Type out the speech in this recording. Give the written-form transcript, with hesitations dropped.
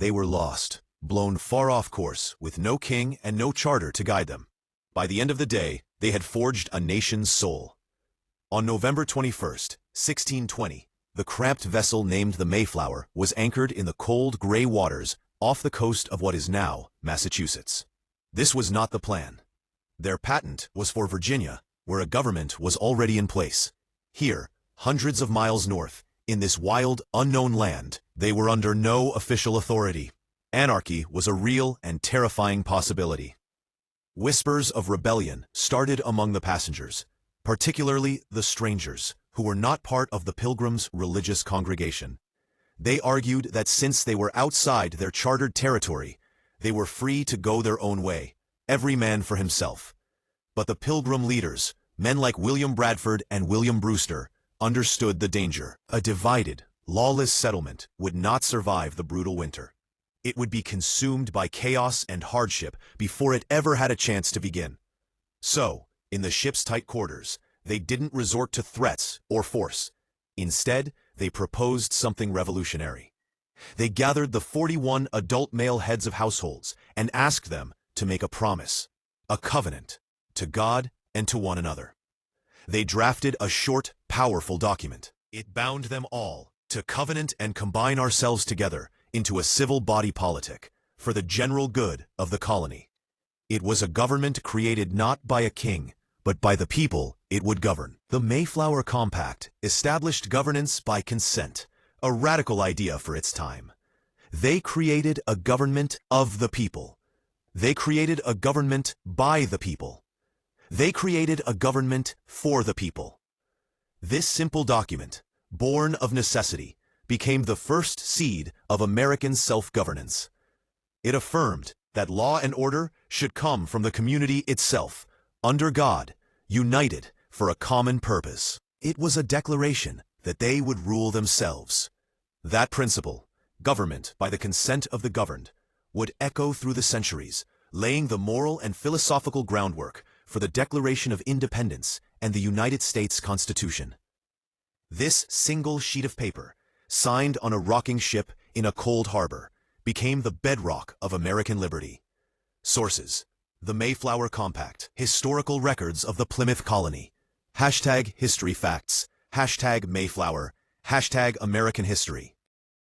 they were lost, blown far off course with no king and no charter to guide them. By the end of the day, they had forged a nation's soul. On November 21st, 1620, the cramped vessel named the Mayflower was anchored in the cold, gray waters off the coast of what is now Massachusetts. This was not the plan. Their patent was for Virginia, where a government was already in place. Here, hundreds of miles north, in this wild, unknown land, they were under no official authority. Anarchy was a real and terrifying possibility. Whispers of rebellion started among the passengers, particularly the strangers, who were not part of the Pilgrims' religious congregation. They argued that since they were outside their chartered territory, they were free to go their own way, every man for himself. But the Pilgrim leaders, men like William Bradford and William Brewster, understood the danger. A divided, lawless settlement would not survive the brutal winter. It would be consumed by chaos and hardship before it ever had a chance to begin. So, in the ship's tight quarters, they didn't resort to threats or force. Instead, they proposed something revolutionary. They gathered the 41 adult male heads of households and asked them to make a promise, a covenant, to God and to one another. They drafted a short, powerful document. It bound them all to covenant and combine ourselves together into a civil body politic for the general good of the colony. It was a government created not by a king, but by the people it would govern. The Mayflower Compact established governance by consent, a radical idea for its time. They created a government of the people. They created a government by the people. They created a government for the people. This simple document, born of necessity, became the first seed of American self-governance. It affirmed that law and order should come from the community itself, under God, united for a common purpose. It was a declaration that they would rule themselves. That principle, government by the consent of the governed, would echo through the centuries, laying the moral and philosophical groundwork for the Declaration of Independence and the United States Constitution. This single sheet of paper, signed on a rocking ship in a cold harbor, became the bedrock of American liberty. Sources: The Mayflower Compact, Historical Records of the Plymouth Colony, #HistoryFacts, #Mayflower, #American History.